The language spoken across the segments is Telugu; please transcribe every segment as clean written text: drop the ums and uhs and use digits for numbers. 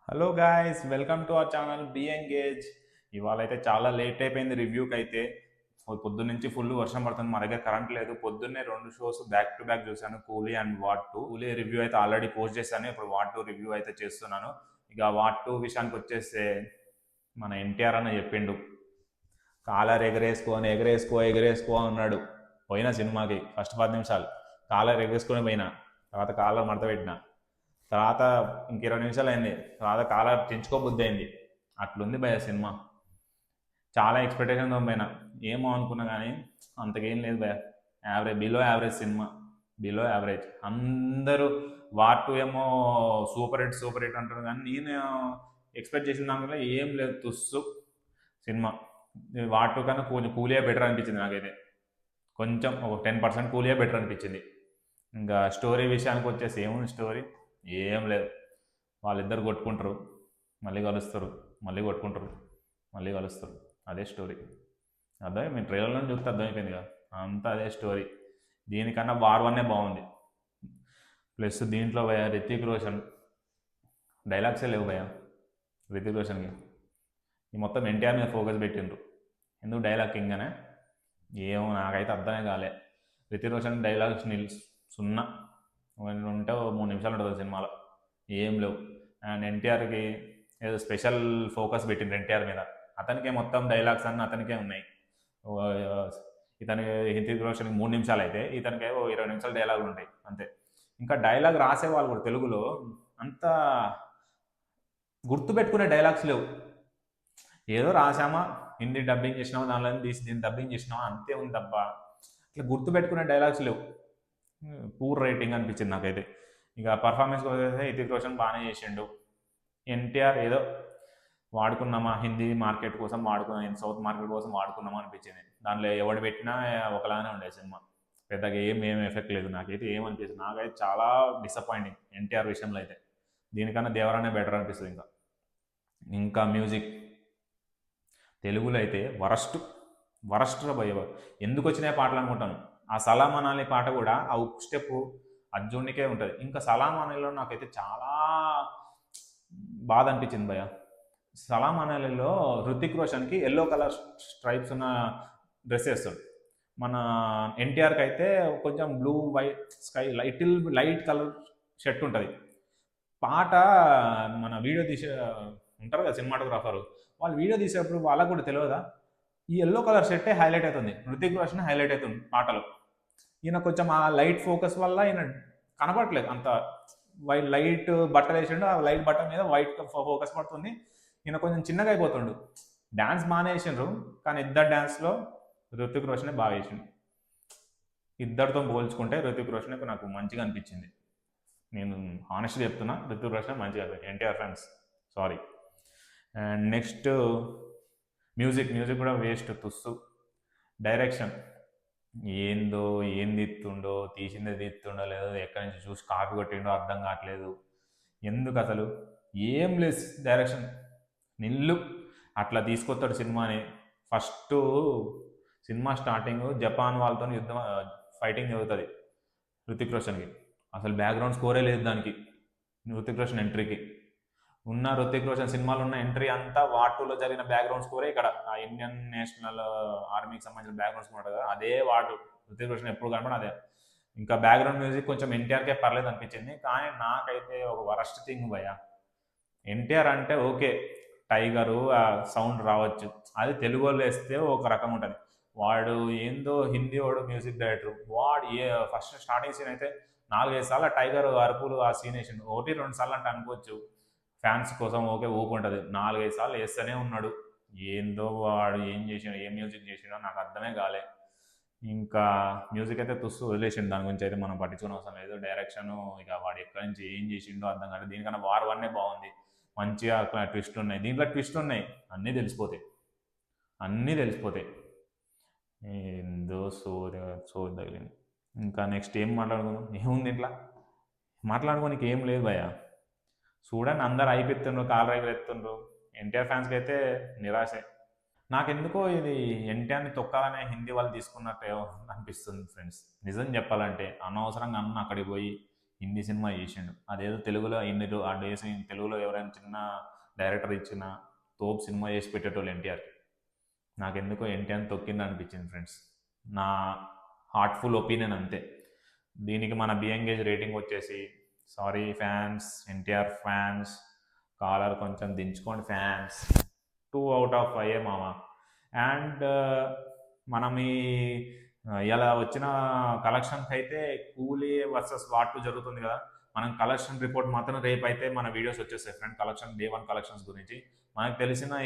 Hello guys, welcome to our channel be engage. ఇవాళ అయితే చాలా లేట్ అయిపోయింది రివ్యూకి అయితే. పొద్దున్న నుంచి ఫుల్ వర్షం పడుతుంది, మా దగ్గర కరెంట్ లేదు. పొద్దున్నే 2 షోస్ బ్యాక్ టు బ్యాక్ చూశాను, కూలీ అండ్ వాట్ టూ. కూలీ రివ్యూ అయితే ఆల్రెడీ పోస్ట్ చేశాను, ఇప్పుడు వాట్ టూ రివ్యూ అయితే చేస్తున్నాను. ఇక వాట్ టూ విషయానికి వచ్చేస్తే మన ఎన్టీఆర్ అన్న చెప్పిండు, కాలర్ ఎగరేసుకొని ఎగరేసుకో ఎగరేసుకో అన్నాడు. పోయిన సినిమాకి ఫస్ట్ 10 నిమిషాలు కాలర్ ఎగరేసుకొని పోయినా, తర్వాత కాలర్ మడత పెట్టిన, తర్వాత ఇంక 20 నిమిషాలు అయింది, తర్వాత కాలర్ తెంచుకోబుద్ది అయింది. అట్లుంది భయ సినిమా. చాలా ఎక్స్పెక్టేషన్తో పోయినా, ఏమో అనుకున్నా కానీ అంతకేం లేదు భయ. Average, below average cinema, below average. అందరూ వార్ టూ ఏమో సూపర్ హిట్ అంటారు, కానీ నేను ఎక్స్పెక్ట్ చేసిన దానివల్ల ఏం లేదు, తుస్సు సినిమా. వార్ టూ కన్నా కొంచెం కూలియే బెటర్ అనిపించింది నాకైతే. కొంచెం ఒక 10% కూలియే బెటర్ అనిపించింది. ఇంకా స్టోరీ విషయానికి వచ్చేసి ఏముంది స్టోరీ, ఏం లేదు. వాళ్ళిద్దరు కొట్టుకుంటారు, మళ్ళీ కలుస్తారు, మళ్ళీ కొట్టుకుంటారు, మళ్ళీ కలుస్తారు. అదే స్టోరీ. అర్థం, మీ ట్రైలర్లో చూస్తే అర్థమైపోయింది కదా, అంతా అదే స్టోరీ. దీనికన్నా వార్ వన్నే బాగుంది. ప్లస్ దీంట్లో భయ రితిక్ రోషన్ డైలాగ్సే లేవు భయ. రితిక్ రోషన్కి ఈ మొత్తం ఎన్టీఆర్ మీద ఫోకస్ పెట్టిండ్రు. ఎందుకు డైలాగ్ కింగ్ అనే ఏమో నాకైతే అర్థమే కాలే. రితిక్ రోషన్ డైలాగ్స్ సున్నా ఉంటే 3 నిమిషాలు ఉంటుంది సినిమాలో, ఏం లేవు. అండ్ ఎన్టీఆర్కి ఏదో స్పెషల్ ఫోకస్ పెట్టిండ్రు ఎన్టీఆర్ మీద. అతనికే మొత్తం డైలాగ్స్ అన్నీ అతనికే ఉన్నాయి. ఇతనికి హితిక్ రోషన్కి 3 నిమిషాలు అయితే ఇతనికి 20 నిమిషాలు డైలాగులు ఉంటాయి అంతే. ఇంకా డైలాగ్ రాసేవాళ్ళు కూడా తెలుగులో అంత గుర్తుపెట్టుకునే డైలాగ్స్ లేవు. ఏదో రాసామా, హిందీ డబ్బింగ్ చేసినామా, దానిలో తీసి దీన్ని డబ్బింగ్ చేసినామా, అంతే ఉంది తప్ప ఇట్లా గుర్తుపెట్టుకునే డైలాగ్స్ లేవు. పూర్ రేటింగ్ అనిపించింది నాకైతే. ఇక పర్ఫార్మెన్స్ అయితే హితిక్ రోషన్ బాగానే చేసిండు. ఎన్టీఆర్ ఏదో వాడుకున్నామా, హిందీ మార్కెట్ కోసం వాడుకున్నాం, సౌత్ మార్కెట్ కోసం వాడుకున్నామా అనిపించింది. దాంట్లో ఎవడు పెట్టినా ఒకలానే ఉండే సినిమా, పెద్దగా ఏం ఎఫెక్ట్ లేదు. నాకైతే ఏమనిపిస్తుంది, నాకైతే చాలా డిసప్పాయింటింగ్ ఎన్టీఆర్ విషయంలో అయితే. దీనికన్నా దేవరానే బెటర్ అనిపిస్తుంది. ఇంకా మ్యూజిక్ తెలుగులో అయితే వరస్ట్ పోయేవా. ఎందుకు వచ్చినాయి పాటలు అనుకుంటాను. ఆ సలాం అనాలి పాట కూడా ఆ ఉప్ స్టెప్ అర్జున్నికే ఉంటుంది. ఇంకా సలాం అనాలిలో నాకైతే చాలా బాధ అనిపించింది భయ. సలాం అనాలిలో హృతిక్ రోషన్కి ఎల్లో కలర్ స్ట్రైప్స్ ఉన్న డ్రెస్ వేస్తాడు. మన ఎన్టీఆర్కి అయితే కొంచెం blue white sky light colour shirt ఉంటుంది. పాట మన వీడియో తీసే ఉంటారు కదా సినిమాటోగ్రాఫర్, వాళ్ళు వీడియో తీసేటప్పుడు వాళ్ళకు కూడా తెలియదా, ఈ ఎల్లో కలర్ షర్టే హైలైట్ అవుతుంది, హృతిక్ రోషన్ హైలైట్ అవుతుంది పాటలో. ఈయన కొంచెం ఆ లైట్ ఫోకస్ వల్ల ఈయన కనపడట్లేదు అంత. లైట్ బట్టలు వేసిండు, ఆ లైట్ బట్టల మీద వైట్ ఫోకస్ పడుతుంది, ఈయన కొంచెం చిన్నగా అయిపోతుండు. డ్యాన్స్ బాగానే వేసిండ్రు, కానీ ఇద్దరు డ్యాన్స్లో ఋతిక్ రోషనే బాగా వేసిండు. ఇద్దరితో పోల్చుకుంటే ఋతిక్ రోషన్ నాకు మంచిగా అనిపించింది. నేను హానెస్ట్గా చెప్తున్నా, ఋతిక్ రోషన్ మంచిగా అనిపించింది. NTR fans sorry. And next music కూడా వేస్ట్, తుస్సు. డైరెక్షన్ ఏందో, ఏం తీస్తుండో, తీసిందే తీస్తుండో లేదో, ఎక్కడి నుంచి చూసి కాపీ కొట్టిండో అర్థం కావట్లేదు. ఎందుకు అసలు ఏం లేదు డైరెక్షన్, నిల్లు. అట్లా తీసుకొస్తాడు సినిమాని. ఫస్ట్ సినిమా స్టార్టింగ్ జపాన్ వాళ్ళతో యుద్ధం, ఫైటింగ్ జరుగుతుంది ఋతిక్ రోషన్కి. అసలు బ్యాక్గ్రౌండ్ స్కోరే లేదు దానికి, ఋతిక్ రోషన్ ఎంట్రీకి. ఉన్న ఋతిక్ రోషన్ సినిమాలో ఉన్న ఎంట్రీ అంతా వాటులో జరిగిన బ్యాక్గ్రౌండ్ స్కోరే ఇక్కడ. ఆ ఇండియన్ నేషనల్ ఆర్మీకి సంబంధించిన బ్యాక్గ్రౌండ్ స్కోర్ కదా, అదే వాటు. ఋతిక్ రోషన్ ఎప్పుడు కనపడి అదే. ఇంకా బ్యాక్గ్రౌండ్ మ్యూజిక్ కొంచెం ఎన్టీఆర్కే పర్లేదు అనిపించింది, కానీ నాకైతే ఒక వరస్ట్ థింగ్ భయ. ఎన్టీఆర్ అంటే ఓకే, టైగరు ఆ సౌండ్ రావచ్చు, అది తెలుగు వాళ్ళు వేస్తే ఒక రకం ఉంటుంది. వాడు ఏందో హిందీ వాడు మ్యూజిక్ డైరెక్టర్, వాడు ఫస్ట్ స్టార్టింగ్ సీన్ అయితే 4-5 సార్లు టైగర్ అరుపులు ఆ సీన్ వేసిండు. 1-2 సార్లు అంటే అనుకోవచ్చు, ఫ్యాన్స్ కోసం ఓకే ఊపు ఉంటుంది. 4-5 సార్లు వేస్తూనే ఉన్నాడు. ఏందో వాడు ఏం చేసిండో, ఏం మ్యూజిక్ చేసిండో నాకు అర్థమే కాలే. ఇంకా మ్యూజిక్ అయితే తుస్సు వదిలేసిండు, దాని గురించి అయితే మనం పట్టించుకునే అవసరం లేదు. డైరెక్షన్ ఇక వాడు ఎక్కడి నుంచి ఏం చేసిండో అర్థం కాలేదు. దీనికన్నా వార్ వన్నే బాగుంది, మంచిగా ట్విస్ట్ ఉన్నాయి. దీంట్లో ట్విస్ట్ ఉన్నాయి, అన్నీ తెలిసిపోతాయి. ఏందో సోది తగిలింది. ఇంకా నెక్స్ట్ ఏం మాట్లాడుకుందాం, ఏముంది ఇట్లా మాట్లాడుకోనికి ఏం లేదు భయ. చూడండి, అందరు అయిపోతుండ్రు, కాలు రైలు ఎత్తుండ్రు. ఎన్టీఆర్ ఫ్యాన్స్కి అయితే నిరాశే. నాకెందుకో ఇది ఎన్టీఆర్ని తొక్కాలనే హిందీ వాళ్ళు తీసుకున్నట్టు అనిపిస్తుంది ఫ్రెండ్స్. నిజం చెప్పాలంటే అనవసరంగా అన్న అక్కడికి పోయి హిందీ సినిమా చేసిండు. అదేదో తెలుగులో ఆ డేస్ తెలుగులో ఎవరైనా చిన్న డైరెక్టర్ ఇచ్చిన తోపు సినిమా చేసి పెట్టేటోళ్ళు ఎన్టీఆర్. నాకెందుకో ఎన్టీఆర్ తొక్కింది అనిపించింది ఫ్రెండ్స్. నా హార్ట్ఫుల్ ఒపీనియన్ అంతే. దీనికి మన బిఎంగేజ్ రేటింగ్ వచ్చేసి, sorry fans, NTR fans, collar కొంచెం దించుకోండి ఫ్యాన్స్, 2/5 మామ. అండ్ మనం ఇలా వచ్చిన కలెక్షన్కి అయితే కూలీ వర్సెస్ వార్ 2 జరుగుతుంది కదా. మనం కలెక్షన్ రిపోర్ట్ మాత్రం రేపు అయితే మన వీడియోస్ వచ్చేస్తాయి ఫ్రెండ్. కలెక్షన్ డే 1 కలెక్షన్స్ గురించి మనకు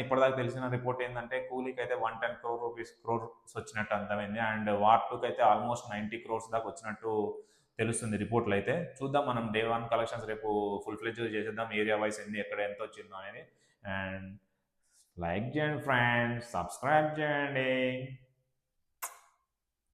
ఇప్పటిదాకా తెలిసిన రిపోర్ట్ ఏంటంటే కూలీకి అయితే 110 క్రోర్స్ వచ్చినట్టు అర్థమైంది. అండ్ వార్ 2కి అయితే ఆల్మోస్ట్ 90 crores దాకా వచ్చినట్టు తెలుస్తుంది రిపోర్ట్లు అయితే. చూద్దాం, మనం డే 1 కలెక్షన్స్ రేపు ఫుల్ ఫ్లెడ్జ్ చేసేద్దాం, ఏరియా వైస్ ఎక్కడ ఎంత వచ్చిందో అనేది. అండ్ లైక్ చేయండి ఫ్రెండ్స్, సబ్స్క్రైబ్ చేయండి.